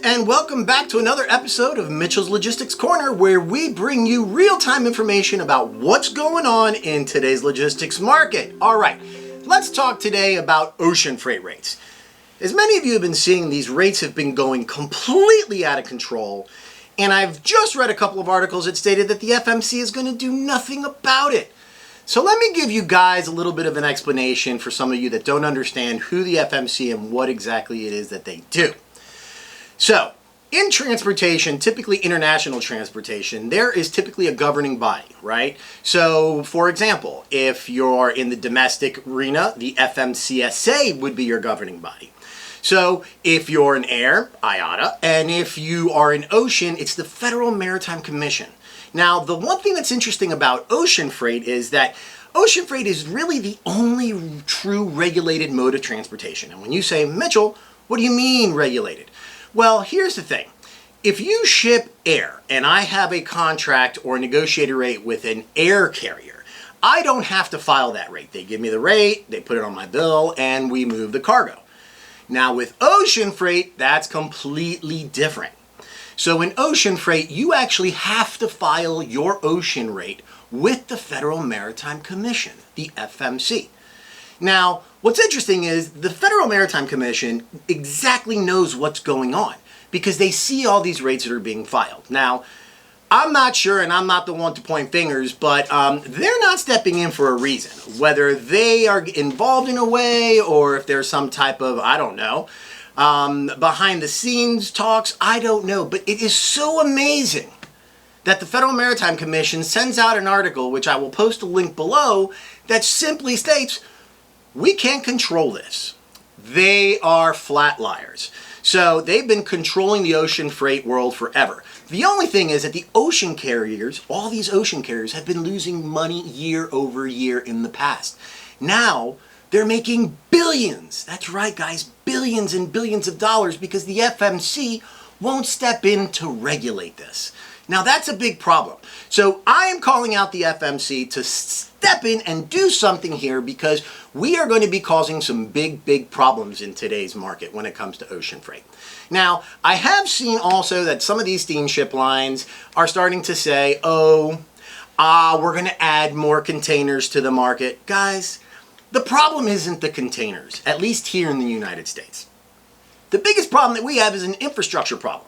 and welcome back to another episode of Mitchell's Logistics Corner, where we bring you real-time information about what's going on in today's logistics market. All right, let's talk today about ocean freight rates. As many of you have been seeing, these rates have been going completely out of control, and I've just read a couple of articles that stated that the FMC is going to do nothing about it. So let me give you guys a little bit of an explanation for some of you that don't understand who the FMC and what exactly it is that they do. So, in transportation, typically international transportation, there is typically a governing body, right? So, for example, if you're in the domestic arena, the FMCSA would be your governing body. So, if you're in air, IATA, and if you are in ocean, it's the Federal Maritime Commission. Now, the one thing that's interesting about ocean freight is that ocean freight is really the only true regulated mode of transportation. And when you say, Mitchell, what do you mean regulated? Well, here's the thing. If you ship air and I have a contract or a negotiated rate with an air carrier, I don't have to file that rate. They give me the rate, they put it on my bill, and we move the cargo. Now with ocean freight, that's completely different. So in ocean freight, you actually have to file your ocean rate with the Federal Maritime Commission, the FMC. Now, what's interesting is the Federal Maritime Commission exactly knows what's going on because they see all these rates that are being filed. Now, I'm not sure, and I'm not the one to point fingers, but they're not stepping in for a reason. Whether they are involved in a way or if there's some type of, I don't know, behind the scenes talks, I don't know. But it is so amazing that the Federal Maritime Commission sends out an article, which I will post a link below, that simply states, we can't control this. They are flat liars. So they've been controlling the ocean freight world forever. The only thing is that the ocean carriers, all these ocean carriers, have been losing money year over year in the past. Now they're making billions. That's right, guys, billions and billions of dollars because the FMC won't step in to regulate this. Now that's a big problem. So I am calling out the FMC to step in and do something here because we are going to be causing some big problems in today's market when it comes to ocean freight. Now, I have seen also that some of these steamship lines are starting to say, we're going to add more containers to the market. Guys, the problem isn't the containers, at least here in the United States. The biggest problem that we have is an infrastructure problem.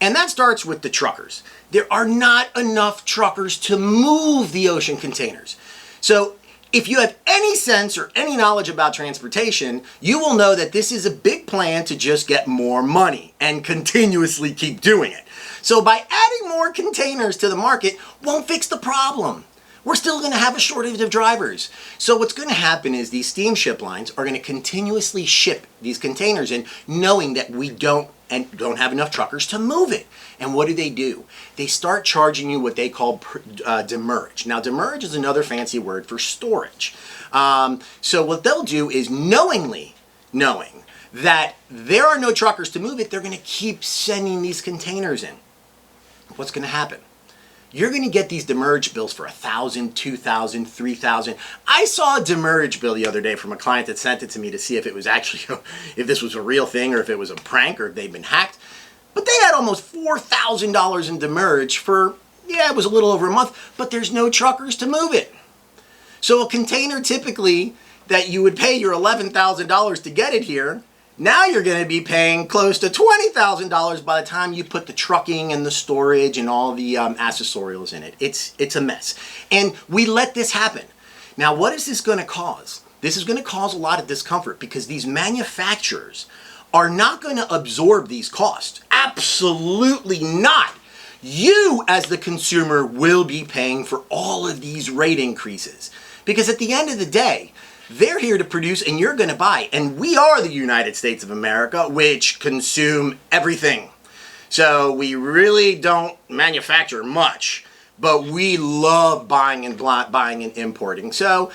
And that starts with the truckers. There are not enough truckers to move the ocean containers. So if you have any sense or any knowledge about transportation, you will know that this is a big plan to just get more money and continuously keep doing it. So by adding more containers to the market won't fix the problem. We're still going to have a shortage of drivers. So what's going to happen is these steamship lines are going to continuously ship these containers in, knowing that we don't have enough truckers to move it. And what do? They start charging you what they call demurrage. Now, demurrage is another fancy word for storage. So what they'll do is knowing that there are no truckers to move it, they're going to keep sending these containers in. What's going to happen? You're going to get these demurrage bills for $1,000, $2,000, $3,000. I saw a demurrage bill the other day from a client that sent it to me to see if it was actually, if this was a real thing or if it was a prank or if they'd been hacked. But they had almost $4,000 in demurrage for, it was a little over a month, but there's no truckers to move it. So a container typically that you would pay your $11,000 to get it here, now you're going to be paying close to $20,000 by the time you put the trucking and the storage and all the accessorials in it. It's a mess. And we let this happen. Now, what is this going to cause? This is going to cause a lot of discomfort because these manufacturers are not going to absorb these costs. Absolutely not. You, as the consumer, will be paying for all of these rate increases. Because at the end of the day, they're here to produce and you're going to buy. And we are the United States of America, which consume everything. So we really don't manufacture much, but we love buying and importing. So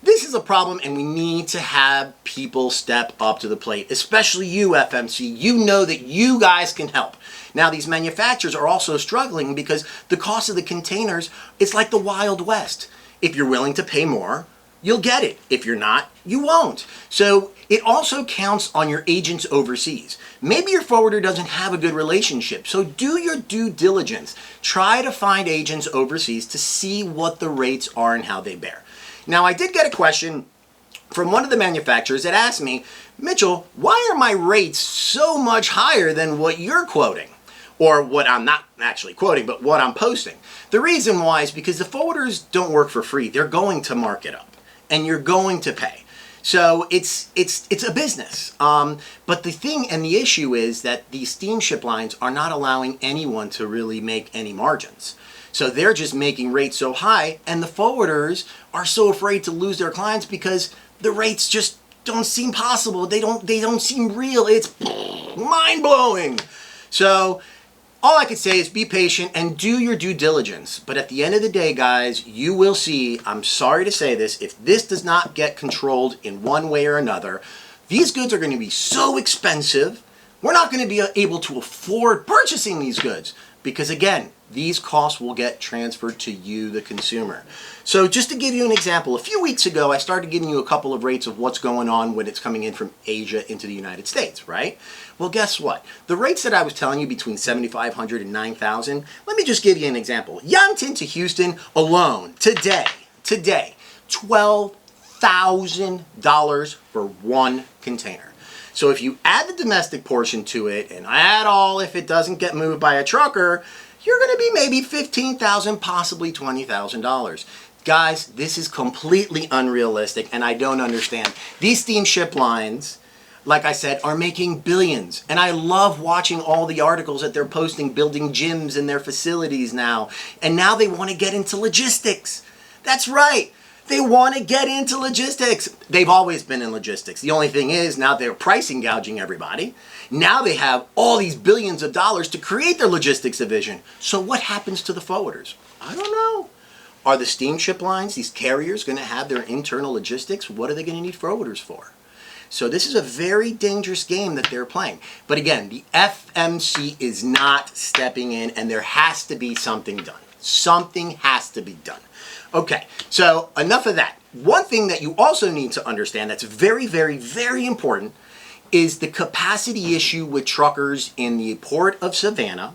this is a problem and we need to have people step up to the plate, especially you, FMC. You know that you guys can help. Now, these manufacturers are also struggling because the cost of the containers, it's like the Wild West. If you're willing to pay more, you'll get it. If you're not, you won't. So it also counts on your agents overseas. Maybe your forwarder doesn't have a good relationship, so do your due diligence. Try to find agents overseas to see what the rates are and how they bear. Now, I did get a question from one of the manufacturers that asked me, Mitchell, why are my rates so much higher than what you're quoting? Or what I'm not actually quoting, but what I'm posting. The reason why is because the forwarders don't work for free. They're going to mark it up, and you're going to pay. So it's a business. But the thing and the issue is that these steamship lines are not allowing anyone to really make any margins. So they're just making rates so high, and the forwarders are so afraid to lose their clients because the rates just don't seem possible. They don't seem real. It's mind-blowing. So all I could say is be patient and do your due diligence. But at the end of the day, guys, you will see, I'm sorry to say this, if this does not get controlled in one way or another, these goods are going to be so expensive, we're not going to be able to afford purchasing these goods. Because again, these costs will get transferred to you, the consumer. So just to give you an example, a few weeks ago, I started giving you a couple of rates of what's going on when it's coming in from Asia into the United States, right? Well, guess what? The rates that I was telling you between $7,500 and $9,000, let me just give you an example. Yankton to Houston alone, today, $12,000 for one container. So if you add the domestic portion to it and add all if it doesn't get moved by a trucker, you're going to be maybe $15,000, possibly $20,000. Guys, this is completely unrealistic and I don't understand. These steamship lines, like I said, are making billions. And I love watching all the articles that they're posting, building gyms in their facilities now. And now they want to get into logistics. That's right. They want to get into logistics. They've always been in logistics. The only thing is now they're pricing gouging everybody. Now they have all these billions of dollars to create their logistics division. So what happens to the forwarders? I don't know. Are the steamship lines, these carriers, going to have their internal logistics? What are they going to need forwarders for? So this is a very dangerous game that they're playing. But again, the FMC is not stepping in and there has to be something done. Something has to be done. Okay, so enough of that. One thing that you also need to understand that's very, very, very important is the capacity issue with truckers in the port of Savannah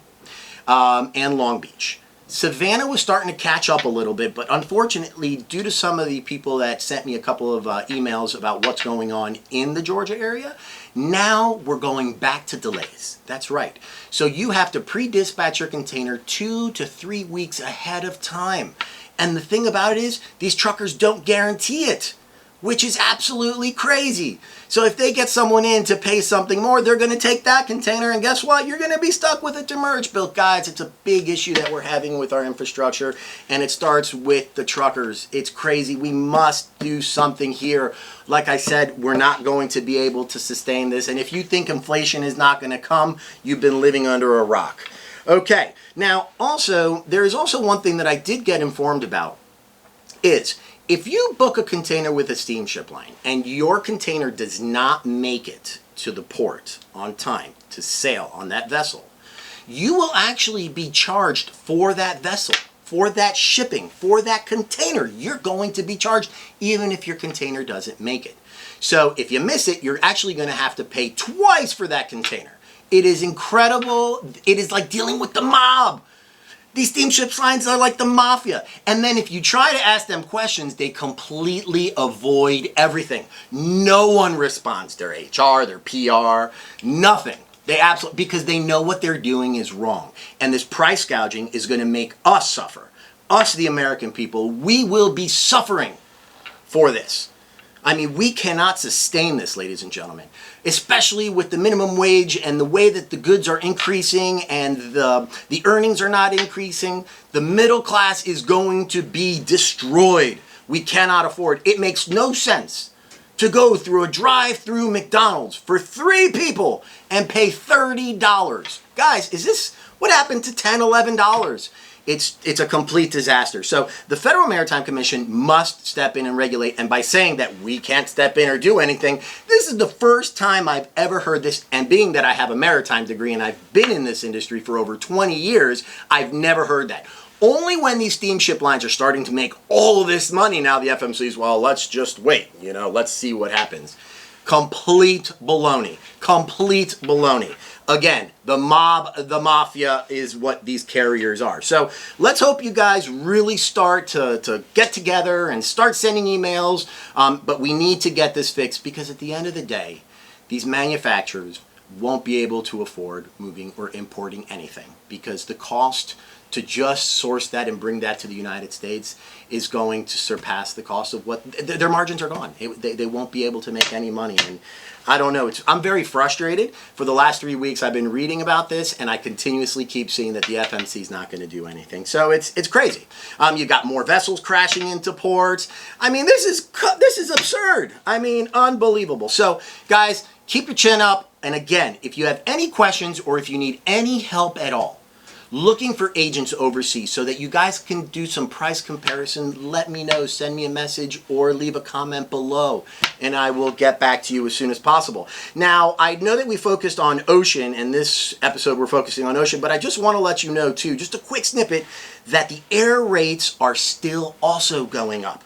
and Long Beach. Savannah was starting to catch up a little bit, but unfortunately, due to some of the people that sent me a couple of emails about what's going on in the Georgia area, now we're going back to delays. That's right. So you have to pre-dispatch your container 2 to 3 weeks ahead of time. And the thing about it is, these truckers don't guarantee it, which is absolutely crazy. So if they get someone in to pay something more, they're going to take that container, and guess what? You're going to be stuck with a demurrage bill. Guys, it's a big issue that we're having with our infrastructure, and it starts with the truckers. It's crazy. We must do something here. Like I said, we're not going to be able to sustain this, and if you think inflation is not going to come, you've been living under a rock. Okay, now also, there is also one thing that I did get informed about is if you book a container with a steamship line and your container does not make it to the port on time to sail on that vessel, you will actually be charged for that vessel, for that shipping, for that container. You're going to be charged even if your container doesn't make it. So if you miss it, you're actually going to have to pay twice for that container. It is incredible. It is like dealing with the mob. These steamship lines are like the mafia. And then if you try to ask them questions, they completely avoid everything. No one responds. Their HR, their PR, nothing. They absolutely, because they know what they're doing is wrong. And this price gouging is going to make us suffer. Us, the American people, we will be suffering for this. I mean, we cannot sustain this, ladies and gentlemen, especially with the minimum wage and the way that the goods are increasing and the earnings are not increasing. The middle class is going to be destroyed. We cannot afford. It makes no sense to go through a drive-through McDonald's for 3 people and pay $30. Guys, is this what happened to $10, $11? It's a complete disaster. So the Federal Maritime Commission must step in and regulate. And by saying that we can't step in or do anything, this is the first time I've ever heard this. And being that I have a maritime degree and I've been in this industry for over 20 years, I've never heard that. Only when these steamship lines are starting to make all of this money now, the FMC's, well, let's just wait, let's see what happens. Complete baloney. Complete baloney. Again, the mob, the mafia is what these carriers are. So let's hope you guys really start to get together and start sending emails. But we need to get this fixed, because at the end of the day, these manufacturers won't be able to afford moving or importing anything, because the cost to just source that and bring that to the United States is going to surpass the cost of what their margins are gone. They won't be able to make any money. And I don't know. I'm very frustrated. For the last 3 weeks, I've been reading about this, and I continuously keep seeing that the FMC is not going to do anything. So it's crazy. You got more vessels crashing into ports. I mean, this is absurd. I mean, unbelievable. So, guys, keep your chin up. And again, if you have any questions or if you need any help at all looking for agents overseas so that you guys can do some price comparison, let me know. Send me a message or leave a comment below, and I will get back to you as soon as possible. Now, I know that we focused on ocean, and this episode we're focusing on ocean, but I just want to let you know too, just a quick snippet, that the air rates are still also going up.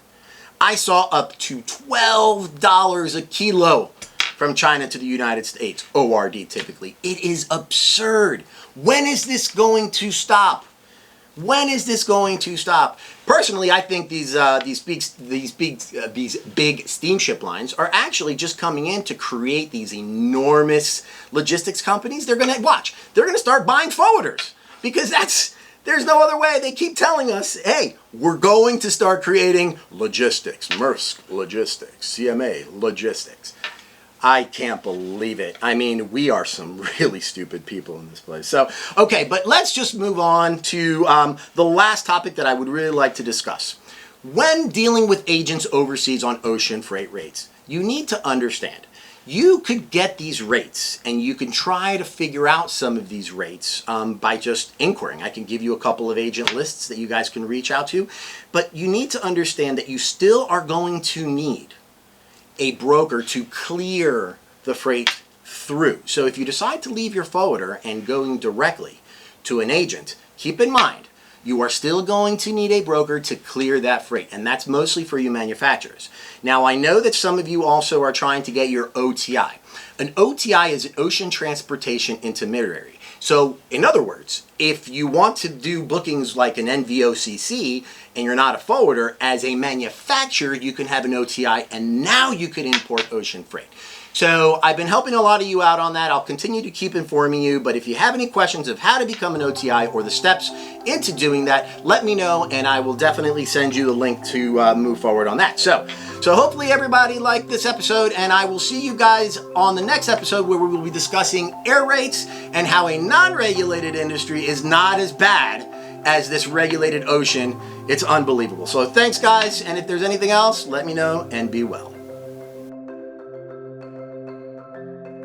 I saw up to $12 a kilo from China to the United States, ORD typically. It is absurd. When is this going to stop? When is this going to stop? Personally, I think these big steamship lines are actually just coming in to create these enormous logistics companies. They're going to start buying forwarders, because there's no other way. They keep telling us, hey, we're going to start creating logistics, Maersk Logistics, CMA Logistics. I can't believe it. I mean, we are some really stupid people in this place. So, okay, but let's just move on to the last topic that I would really like to discuss. When dealing with agents overseas on ocean freight rates, you need to understand, you could get these rates and you can try to figure out some of these rates by just inquiring. I can give you a couple of agent lists that you guys can reach out to, but you need to understand that you still are going to need a broker to clear the freight through. So if you decide to leave your forwarder and going directly to an agent, keep in mind, you are still going to need a broker to clear that freight, and that's mostly for you manufacturers. Now, I know that some of you also are trying to get your OTI. An OTI is an ocean transportation intermediary. So, in other words, if you want to do bookings like an NVOCC and you're not a forwarder, as a manufacturer, you can have an OTI, and now you can import ocean freight. So I've been helping a lot of you out on that. I'll continue to keep informing you, but if you have any questions of how to become an OTI or the steps into doing that, let me know, and I will definitely send you the link to move forward on that. So hopefully everybody liked this episode, and I will see you guys on the next episode, where we will be discussing air rates and how a non-regulated industry is not as bad as this regulated ocean. It's unbelievable. So thanks, guys, and if there's anything else, let me know, and be well.